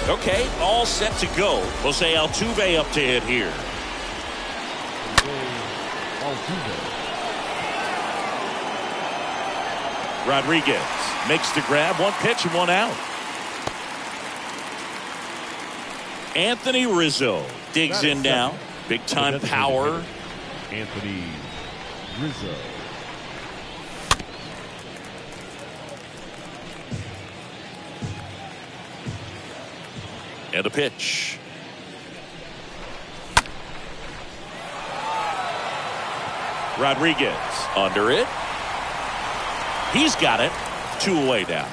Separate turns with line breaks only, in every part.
Okay, all set to go. Jose Altuve up to hit here. Rodriguez makes the grab. One pitch and one out. Anthony Rizzo digs in now. Big time power.
Anthony Rizzo.
And a pitch. Rodriguez under it. He's got it. 2 away now.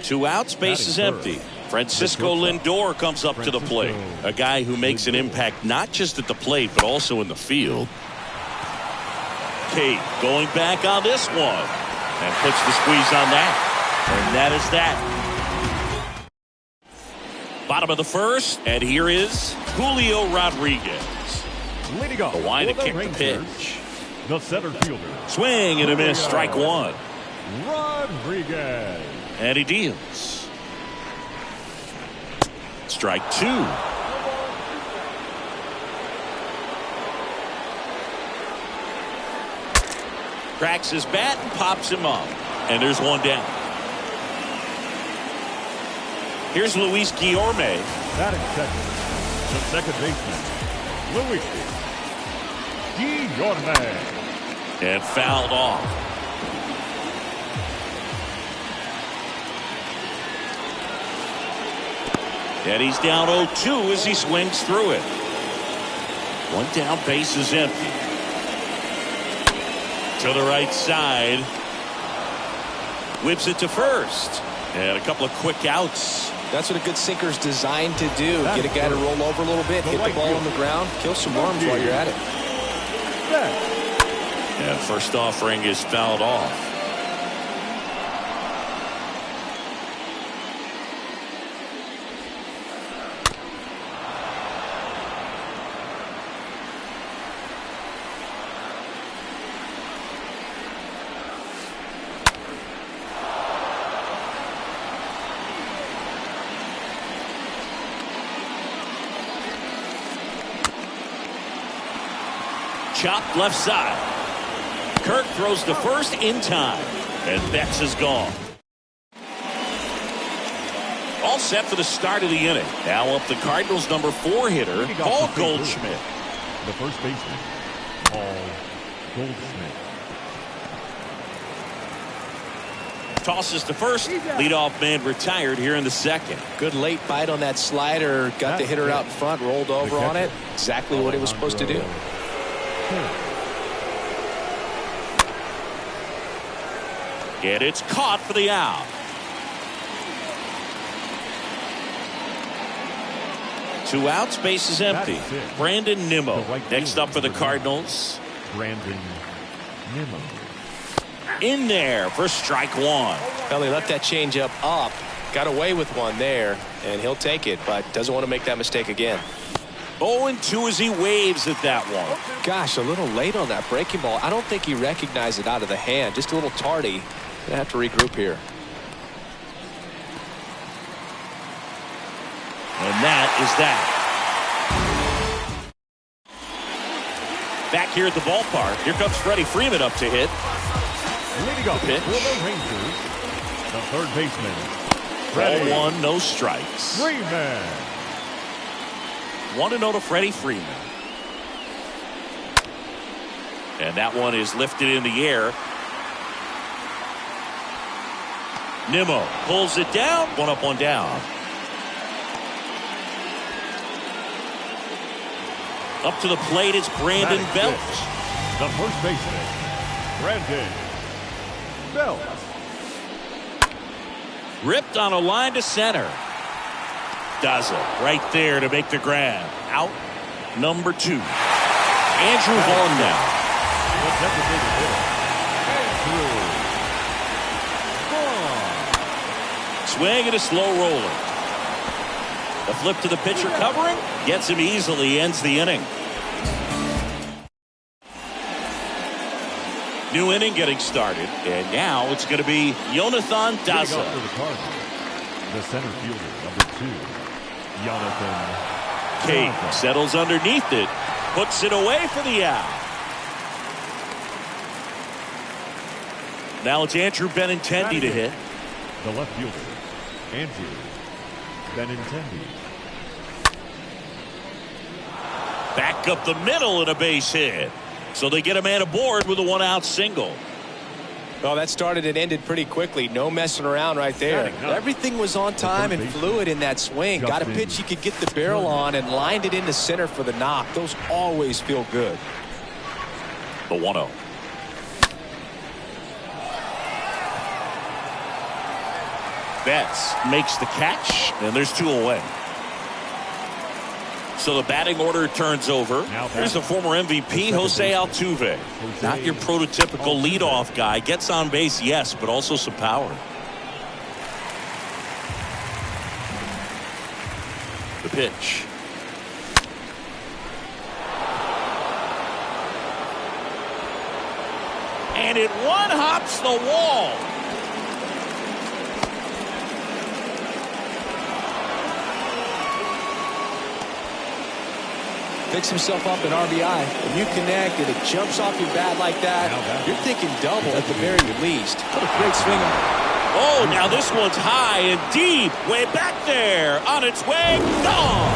2 outs, base is empty. Francisco Lindor comes up to the plate. A guy who makes an impact not just at the plate, but also in the field. Cade going back on this one. And puts the squeeze on that. And that is that. Bottom of the first, and here is Julio Rodriguez.
Leading off,
Why to kick
Rangers,
the pitch.
The center fielder.
Swing and a miss, strike one.
Rodriguez.
And he deals. Strike two. Cracks his bat and pops him up. And there's one down. Here's Luis Guillorme.
Batting second, the second baseman, Luis Guillorme.
And fouled off. And he's down 0-2 as he swings through it. One down, base is empty. To the right side. Whips it to first. And a couple of quick outs.
That's what a good sinker is designed to do. Get a guy to roll over a little bit, hit the ball on the ground, kill some worms while you're at it.
And first offering is fouled off. Chopped left side. Kirk throws the first in time. And Betts is gone. All set for the start of the inning. Now up the Cardinals' number 4 hitter, Paul Goldschmidt.
The first baseman, Paul Goldschmidt.
Tosses to first. Leadoff man retired here in the second.
Good late bite on that slider. Got the hitter out in front, rolled over on it. Exactly what he was supposed to do.
And it's caught for the out. Two outs, base is empty. Brandon Nimmo next up for the Cardinals.
Brandon Nimmo.
In there for strike one.
Well, he left that changeup up. Got away with one there, and he'll take it, but doesn't want to make that mistake again.
0-2 as he waves at that one.
Gosh, a little late on that breaking ball. I don't think he recognized it out of the hand. Just a little tardy. Gonna have to regroup here.
And that is that. Back here at the ballpark, here comes Freddie Freeman up to hit.
Leading off
pitch.
For the Rangers, the third baseman,
Ball 1, no strikes.
Freeman.
1-0 to Freddie Freeman. And that one is lifted in the air. Nimmo pulls it down. 1 up, 1 down. Up to the plate, it's Brandon Belt.
The first baseman, Brandon Belt.
Ripped on a line to center. Does it right there to make the grab. Out number 2. Andrew Vaughn now.
The designated hitter, Andrew Vaughn.
Swing and a slow roller. The flip to the pitcher covering. Gets him easily. Ends the inning. New inning getting started, and now it's going to be Jonathan Daza.
For the Cardinals, the center fielder, number 2, Jonathan.
Kate settles underneath it, puts it away for the out. Now it's Andrew Benintendi to hit.
The left fielder, Andrew Benintendi.
Back up the middle and a base hit. So they get a man aboard with a 1-out single.
Well, that started and ended pretty quickly. No messing around right there. Everything was on time and fluid in that swing. Got a pitch you could get the barrel on and lined it into center for the knock. Those always feel good.
The 1-0. Betts makes the catch, and there's 2 away. So the batting order turns over. Here's the former MVP, Jose Altuve. Not your prototypical leadoff guy. Gets on base, yes, but also some power. The pitch. And it one-hops the wall.
Picks himself up an RBI. When you connect and it jumps off your bat like that, you're thinking double at the very least. What a great swing.
Oh, now this one's high and deep. Way back there. On its way. Gone.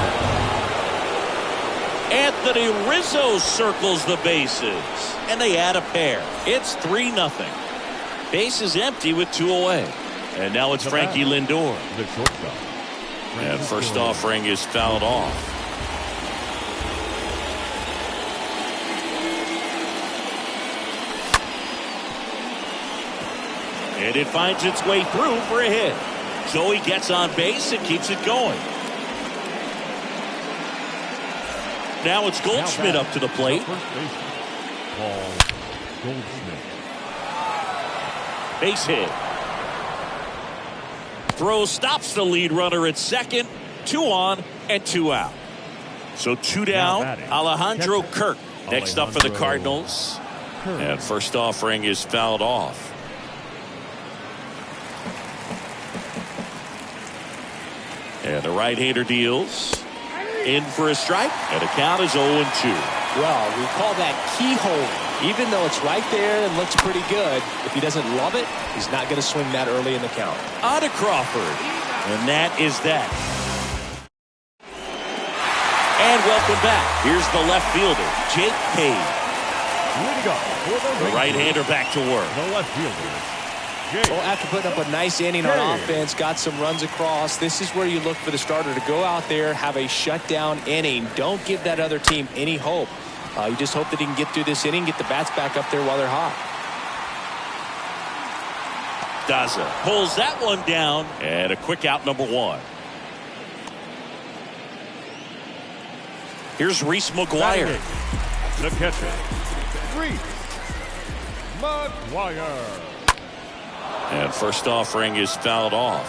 Anthony Rizzo circles the bases. And they add a pair. It's 3-0. Base is empty with 2 away. And now it's Frankie Lindor.
The shortstop.
And first offering is fouled off. And it finds its way through for a hit. So he gets on base and keeps it going. Now it's Goldschmidt up to the plate.
Paul Goldschmidt.
Base hit. Throw stops the lead runner at second. 2 on and 2 out. So 2 down. Alejandro Kirk next up for the Cardinals. And first offering is fouled off. And the right-hander deals. In for a strike. And the count is 0-2.
Well, we call that keyhole. Even though it's right there and looks pretty good, if he doesn't love it, he's not going to swing that early in the count.
On to Crawford. And that is that. And welcome back. Here's the left fielder, Jake Cave. The right-hander back to work.
The left fielder.
Well, after putting up a nice inning on offense, got some runs across, this is where you look for the starter to go out there, have a shutdown inning. Don't give that other team any hope. You just hope that he can get through this inning, get the bats back up there while they're hot.
Daza pulls that one down, and a quick out, number 1. Here's Reese McGuire.
The catcher, Reese McGuire.
And first offering is fouled off.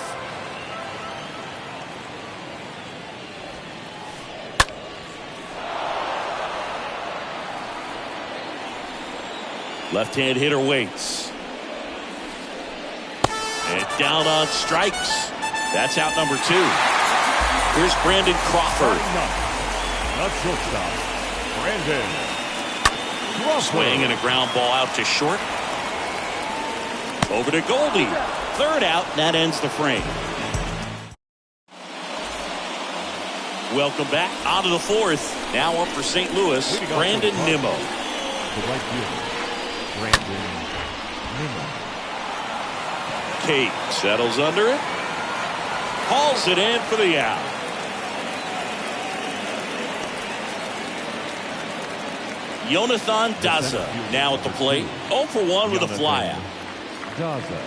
Left-hand hitter waits. And down on strikes. That's out number 2. Here's Brandon Crawford.
Not shortstop. Brandon Crawford.
Swing and a ground ball out to short. Over to Goldie. 3rd out. That ends the frame. Welcome back. On to the 4th. Now up for St. Louis, Brandon Nimmo.
The right fielder, Brandon Nimmo.
Kate settles under it. Hauls it in for the out. Jonathan Daza now at the plate. 0 for 1 with a flyout.
Daza.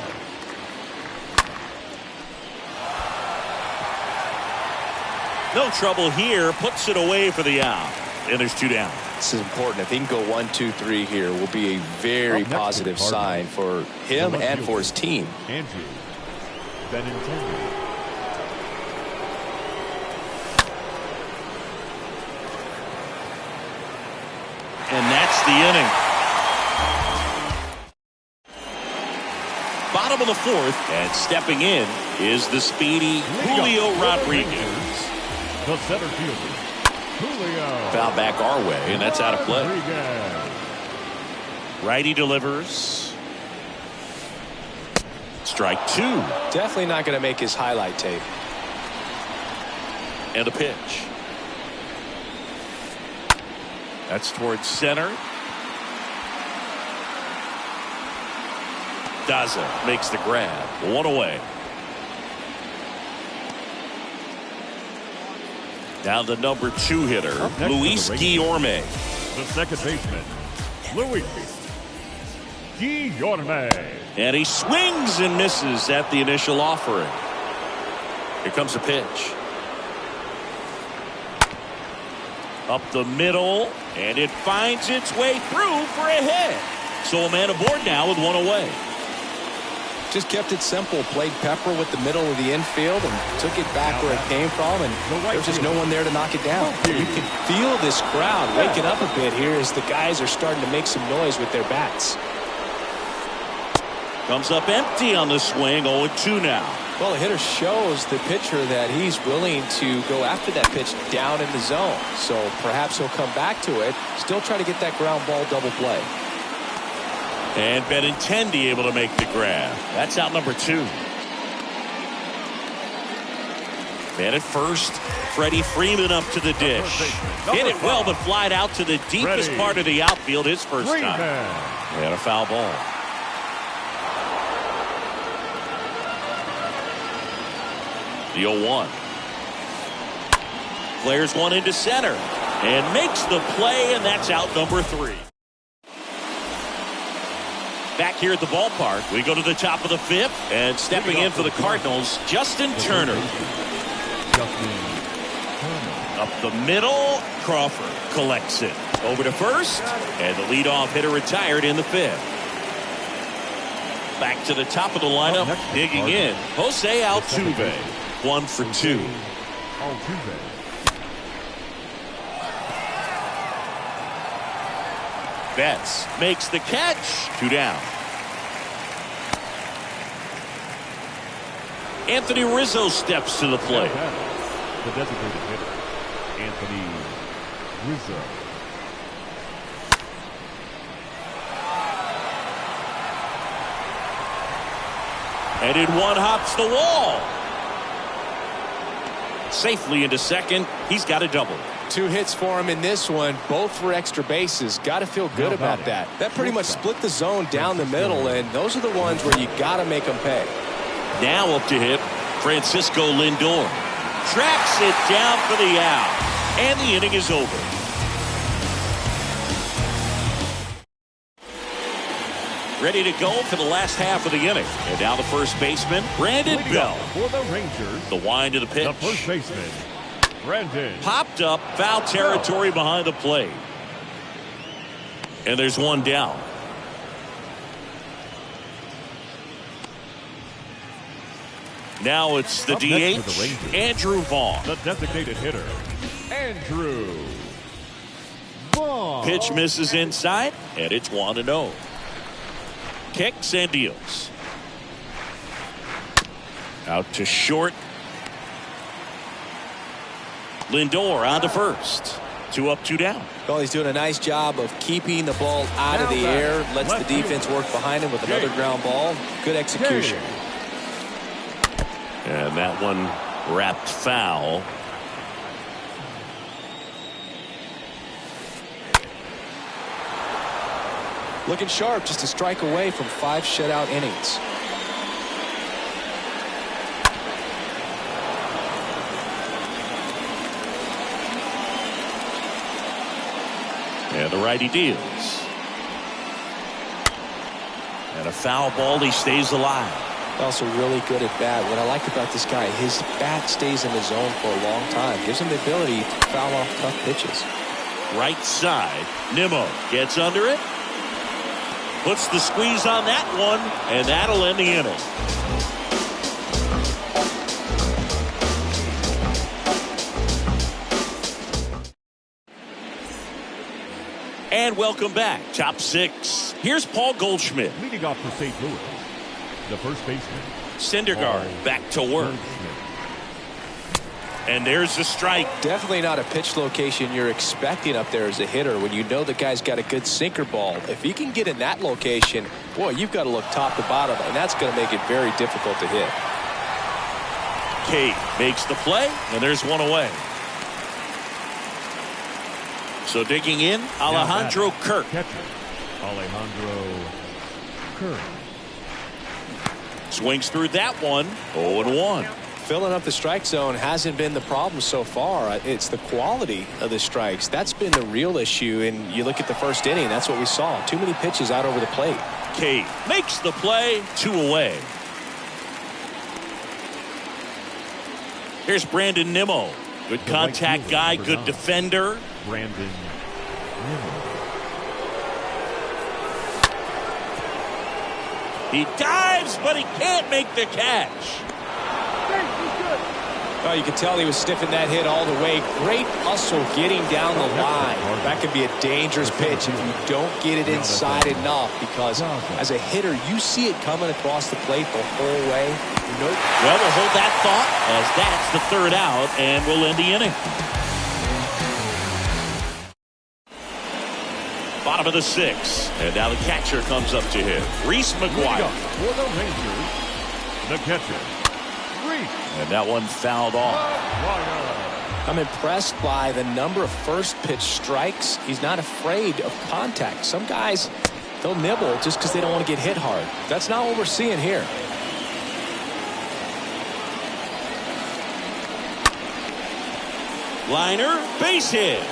No trouble here. Puts it away for the out. And there's 2 down.
This is important. If he can go 1, 2, 3 here, will be a very positive sign for him and for his team.
Andrew Benintendi.
And that's the inning. bottom of the fourth, and stepping in is the speedy Julio Rodriguez.
The center fielder, Julio.
Foul back our way, and that's out of play. Righty delivers. Strike two.
Definitely not going to make his highlight tape.
And the pitch. That's towards center. Daza makes the grab. One away. Now the number 2 hitter, Luis Guillorme.
The second baseman, Luis Guillorme.
And he swings and misses at the initial offering. Here comes the pitch. Up the middle, and it finds its way through for a hit. So a man aboard now with one away.
Just kept it simple. Played pepper with the middle of the infield and took it back where it came from, and there's just no one there to knock it down. You can feel this crowd waking up a bit here as the guys are starting to make some noise with their bats.
Comes up empty on the swing, 0-2 now.
Well, the hitter shows the pitcher that he's willing to go after that pitch down in the zone. So perhaps he'll come back to it, still try to get that ground ball double play.
And Benintendi able to make the grab. That's out number 2. Man at first, Freddie Freeman up to the dish. Hit it well, but flied out to the deepest part of the outfield his first time. And a foul ball. The 0-1. Flares one into center and makes the play, and that's out number 3. Back here at the ballpark, we go to the top of the 5th, and stepping in for the Cardinals, Justin Turner. Up the middle, Crawford collects it. Over to first, and the leadoff hitter retired in the 5th. Back to the top of the lineup, digging in, Jose Altuve. 1 for 2. Betts makes the catch. 2 down. Anthony Rizzo steps to the plate.
The designated hitter, Anthony Rizzo.
And in one hops the wall. Safely into second. He's got a double.
2 hits for him in this one, both for extra bases. Got to feel good about that. That pretty much split the zone down the middle, and those are the ones where you got to make them pay.
Now up to hit, Francisco Lindor. Tracks it down for the out, and the inning is over. Ready to go for the last half of the inning. And now the first baseman, Brandon Bell.
For the Rangers,
the wind to the pitch.
the first baseman, Brandon.
Popped up, foul territory behind the plate. And there's one down. Now it's the DH, Andrew Vaughn.
The designated hitter, Andrew Vaughn.
Pitch misses inside, and it's 1-0. Kicks and deals. Out to short. Lindor on to first. 2 up, 2 down.
Well, he's doing a nice job of keeping the ball out of the air. Lets the defense work behind him with another ground ball. Good execution.
And that one wrapped foul.
Looking sharp, just a strike away from 5 shutout innings.
And the righty deals. And a foul ball, he stays alive.
Also really good at bat. What I like about this guy, his bat stays in the zone for a long time. Gives him the ability to foul off tough pitches.
Right side, Nimmo gets under it. Puts the squeeze on that one, and that'll end the inning. And welcome back. Top 6. Here's Paul Goldschmidt.
Leading off for St. Louis, The first baseman.
Syndergaard back to work. And there's the strike.
Definitely not a pitch location you're expecting up there as a hitter when you know the guy's got a good sinker ball. If he can get in that location, boy, you've got to look top to bottom, and that's going to make it very difficult to hit.
Cade makes the play, and there's one away. So digging in, Alejandro Kirk.
Catcher, Alejandro Kirk.
Swings through that one, 0-1.
Filling up the strike zone hasn't been the problem so far. It's the quality of the strikes. That's been the real issue. And you look at the first inning, that's what we saw. Too many pitches out over the plate.
Cade makes the play, 2 away. Here's Brandon Nimmo. Good contact guy, good defender.
Brandon Nimmo.
He dives, but he can't make the catch.
Oh, you could tell he was sniffing that hit all the way. Great hustle getting down the line. That could be a dangerous pitch if you don't get it inside enough, because as a hitter, you see it coming across the plate the whole way. Nope.
Well, we'll hold that thought as that's the 3rd out, and we'll end the inning. Bottom of the 6th, and now the catcher comes up to hit. Reese McGuire.
For the Rangers, the catcher, Reese.
And that one fouled off.
I'm impressed by the number of first pitch strikes. He's not afraid of contact. Some guys, they'll nibble just because they don't want to get hit hard. That's not what we're seeing here.
Liner, base hit.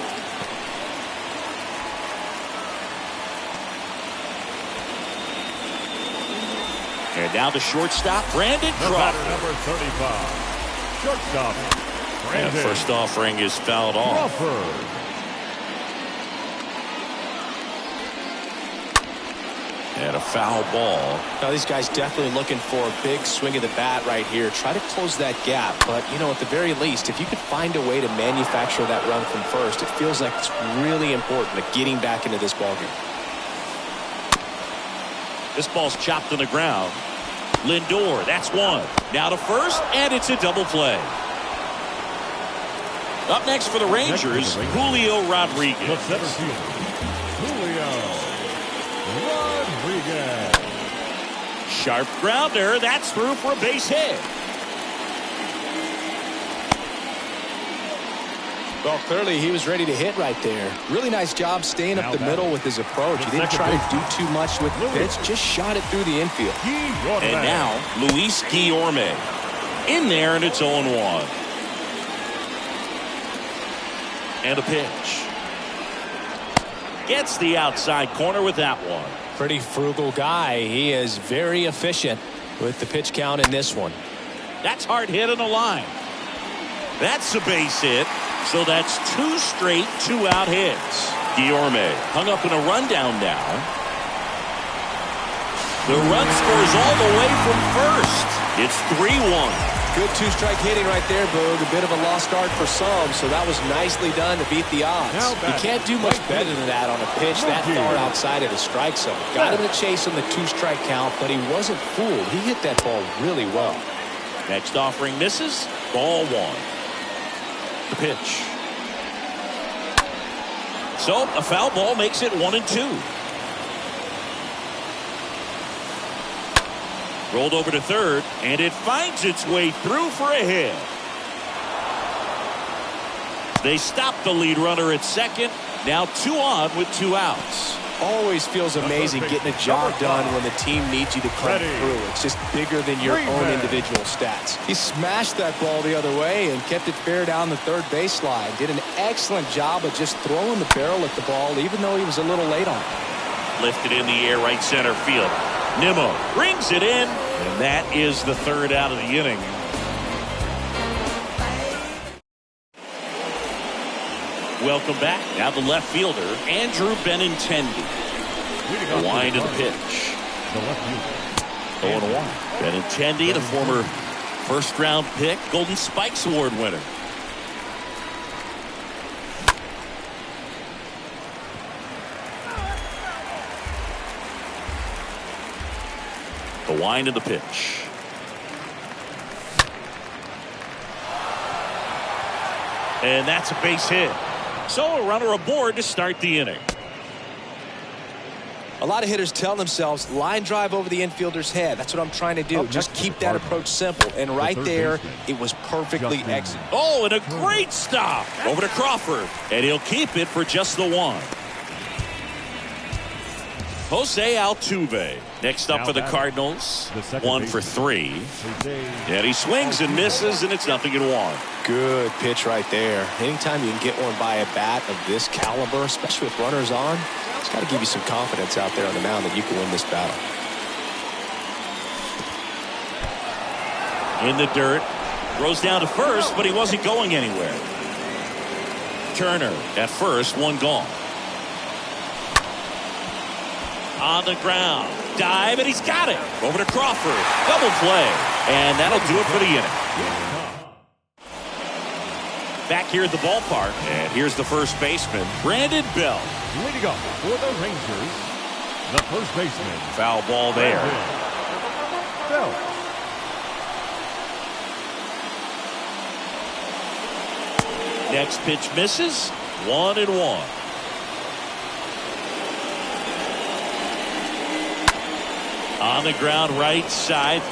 And now the shortstop, Brandon Crawford.
Number 35, shortstop, Brandon.
And first offering is fouled off.
Crawford.
And a foul ball.
Now these guys definitely looking for a big swing of the bat right here. Try to close that gap. But, you know, at the very least, if you could find a way to manufacture that run from first, it feels like it's really important to getting back into this ballgame.
This ball's chopped to the ground. Lindor, that's one. Now to first, and it's a double play. Up next for the Rangers, Julio Rodriguez.
The center fielder, Julio Rodriguez.
Sharp grounder, that's through for a base hit.
Well, clearly he was ready to hit right there. Really nice job staying up the middle with his approach. He didn't try to do too much with the pitch, just shot it through the infield.
And now, Luis Guillorme. In there, and it's 0-1. And a pitch. Gets the outside corner with that one.
Pretty frugal guy. He is very efficient with the pitch count in this one.
That's hard hit in the line. That's a base hit. So that's 2 straight 2-out hits. Guillorme hung up in a rundown now. The run scores all the way from first. It's 3-1.
Good 2-strike hitting right there, Boog. A bit of a lost start for some, so that was nicely done to beat the odds. You can't do much better than that on a pitch that far outside of the strike zone. Got him to chase on the 2-strike count, but he wasn't fooled. He hit that ball really well.
Next offering misses. Ball 1. The pitch. So a foul ball makes it 1-2. Rolled over to third, and it finds its way through for a hit. They stop the lead runner at second. Now 2 on with 2 outs.
Always feels amazing getting a job done when the team needs you to come through. It's just bigger than your own individual stats. He smashed that ball the other way and kept it fair down the third baseline. Did an excellent job of just throwing the barrel at the ball, even though he was a little late on it.
Lifted in the air, right center field. Nimmo brings it in, and that is the 3rd out of the inning. Welcome back. Now the left fielder, Andrew Benintendi. The wind of the pitch.
The left fielder,
0-1. Benintendi, the former first-round pick, Golden Spikes Award winner. The wind of the pitch. And that's a base hit. So a runner aboard to start the inning.
A lot of hitters tell themselves line drive over the infielder's head. That's what I'm trying to do. Just keep that approach simple. And right there, it was perfectly executed.
Oh, and a great stop over to Crawford. And he'll keep it for just the one. Jose Altuve next up for the Cardinals. 1 for 3. And he swings and misses, and it's 0-1.
Good pitch right there. Anytime you can get one by a bat of this caliber, especially with runners on, it's got to give you some confidence out there on the mound that you can win this battle.
In the dirt. Throws down to first, but he wasn't going anywhere. Turner at first, one gone. On the ground. Dive, and he's got it. Over to Crawford. Double play. And that'll do it for the inning. Back here at the ballpark. And here's the first baseman, Brandon Bell.
Leading off for the Rangers, the first baseman.
Foul ball there.
Bell.
Next pitch misses. 1-1. On the ground, right side.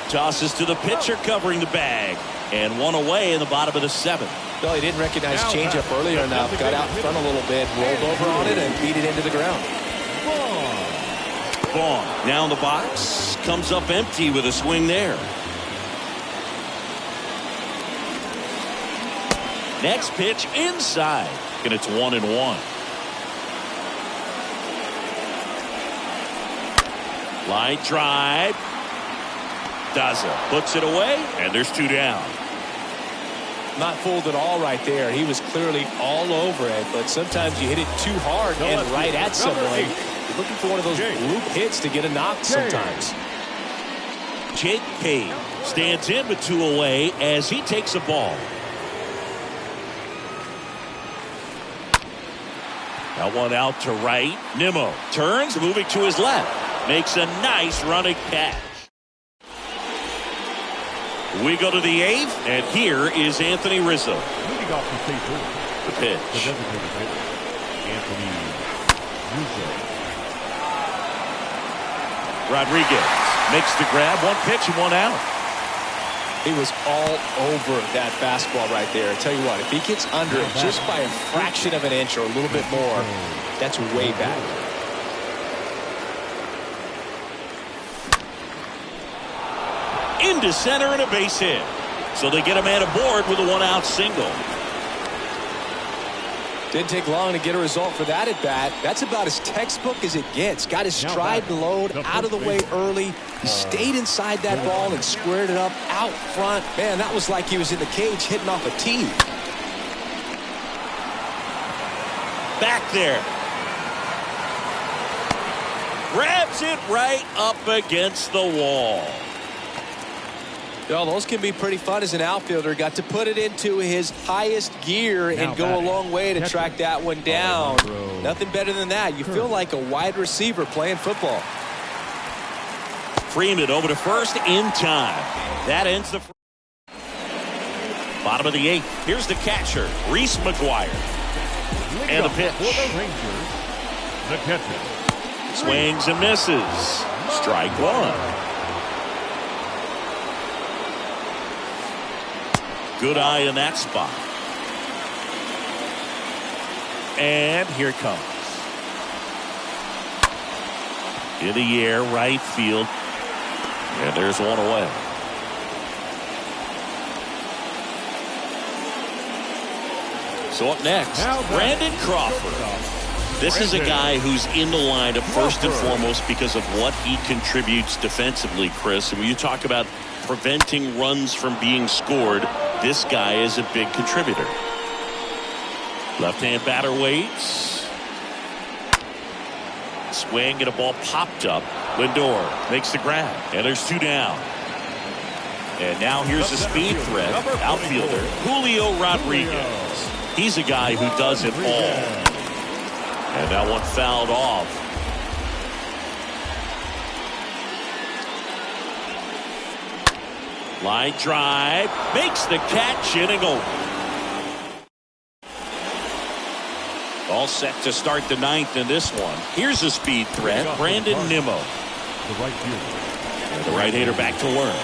Tosses to the pitcher, covering the bag. And one away in the bottom of the 7th.
Well, he didn't recognize changeup earlier enough. Got out in front a little bit, rolled over on it, and beat it into the ground.
Vaughn now in the box. Comes up empty with a swing there. Next pitch inside. And it's 1-1. Line drive. Does it. Puts it away. And there's 2 down.
Not fooled at all right there. He was clearly all over it, but sometimes you hit it too hard and right at someone. You're looking for one of those loop hits to get a knock sometimes.
Jake Cave stands in with 2 away as he takes a ball. That one out to right. Nimmo turns, moving to his left. Makes a nice running catch. We go to the 8th, and here is Anthony Rizzo.
Leading off the state board.
The pitch.
The designated hitter, Anthony Rizzo.
Rodriguez makes the grab. 1 pitch and 1 out.
He was all over that fastball right there. I tell you what, if he gets under it just by a fraction of an inch or a little bit more, that's way back.
Into center and a base hit. So they get a man aboard with a 1-out single.
Didn't take long to get a result for that at bat. That's about as textbook as it gets. Got his stride and load out of the way early. He stayed inside that ball and squared it up out front. Man, that was like he was in the cage hitting off a tee.
Back there. Grabs it right up against the wall.
Well, those can be pretty fun as an outfielder. Got to put it into his highest gear and go a long way to track that one down. Nothing better than that. You feel like a wide receiver playing football.
Freeman over to first in time. That ends the bottom of the 8th. Here's the catcher, Reese McGuire. And the pitch.
For the Rangers, the catcher.
Swings and misses. Strike 1. Good eye in that spot. And here it comes. In the air, right field. And there's 1 away. So up next, Brandon Crawford. This is a guy who's in the lineup first and foremost because of what he contributes defensively, Chris. And when you talk about preventing runs from being scored, this guy is a big contributor. Left-hand batter waits. Swing and a ball popped up. Lindor makes the grab. And there's 2 down. And now here's the speed threat. Outfielder Julio Rodriguez. He's a guy who does it all. And that one fouled off. Line drive. Makes the catch. Inning over. All set to start the ninth in this one. Here's a speed threat. Brandon Nimmo.
The right fielder.
The right-hander back to work.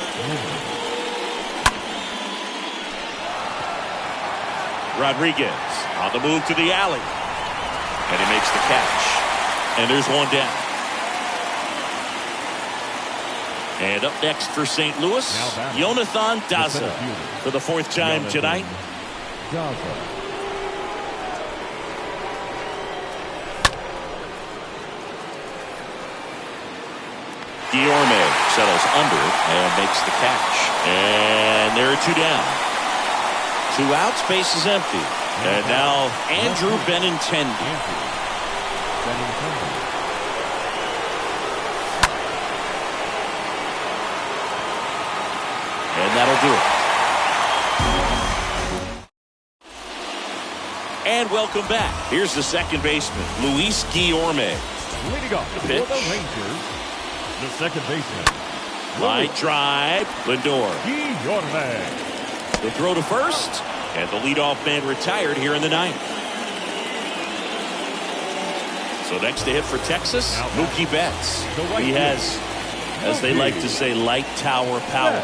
Rodriguez on the move to the alley. And he makes the catch. And there's one down. And up next for St. Louis, Jonathan Daza for the fourth time tonight. Guillorme settles under and makes the catch. And there are two down. 2 outs, base is empty. And now Andrew Benintendi. And that'll do it. And welcome back. Here's the second baseman, Luis Guillorme.
Leading off for the Rangers, the second baseman.
Line drive, Lindor.
Guillorme.
The throw to first, and the leadoff man retired here in the ninth. So next to hit for Texas, Mookie Betts. He has, as they like to say, light tower power.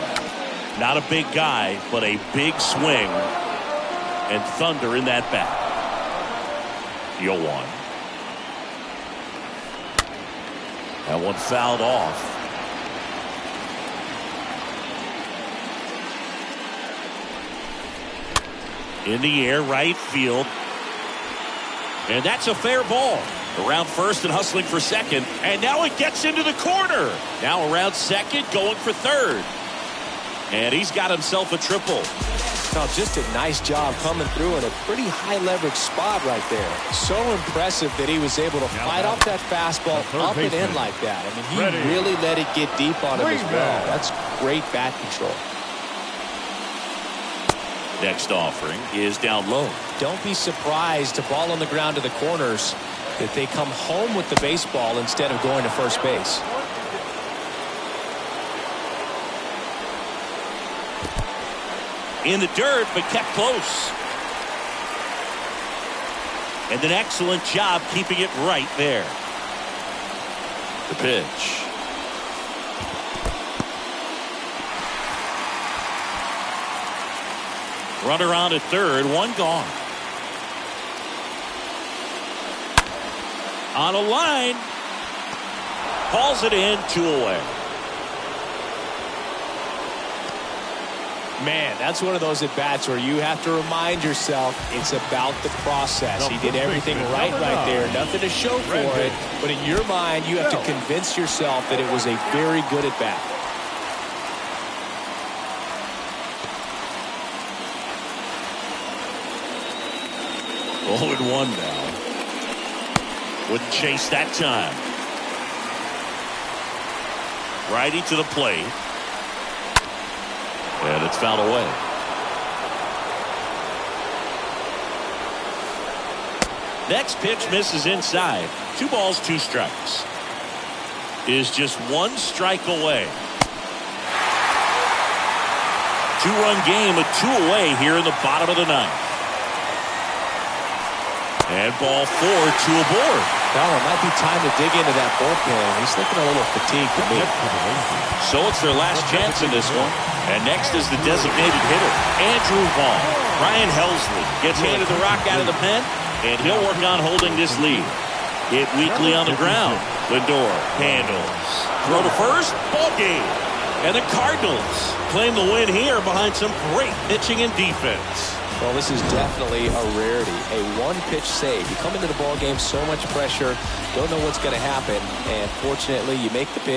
Not a big guy, but a big swing and thunder in that bat. 0-1. That one fouled off. In the air, right field. And that's a fair ball. Around first and hustling for second. And now it gets into the corner. Now around second, going for third. And he's got himself a triple.
Oh, just a nice job coming through in a pretty high leverage spot right there. So impressive that he was able to fight off that fastball up and in like that. I mean, he really let it get deep on him as well. That's great bat control.
Next offering is down low.
Don't be surprised to ball on the ground to the corners that they come home with the baseball instead of going to first base.
In the dirt, but kept close. And an excellent job keeping it right there. The pitch. Runner on at third, one gone. On a line. Hauls it in, 2 away.
Man, that's one of those at-bats where you have to remind yourself it's about the process. He did everything right there. Nothing to show for it. But in your mind, you have to convince yourself that it was a very good at-bat.
0-1 now. Wouldn't chase that time. Righty to the plate. And it's fouled away. Next pitch misses inside. 2 balls, 2 strikes. Is just 1 strike away. 2-run game, a 2 away here in the bottom of the ninth. And ball 4, 2 aboard.
Well, it might be time to dig into that bullpen. He's looking a little fatigued to me.
So it's their last chance in this one. And next is the designated hitter, Andrew Vaughn. Ryan Helsley gets handed the rock out of the pen, and he'll work on holding this lead. Hit weakly on the ground. Lindor handles. Throw to first, ball game. And the Cardinals claim the win here behind some great pitching and defense.
Well, this is definitely a rarity. A 1-pitch save. You come into the ball game, so much pressure, don't know what's going to happen, and fortunately, you make the pitch.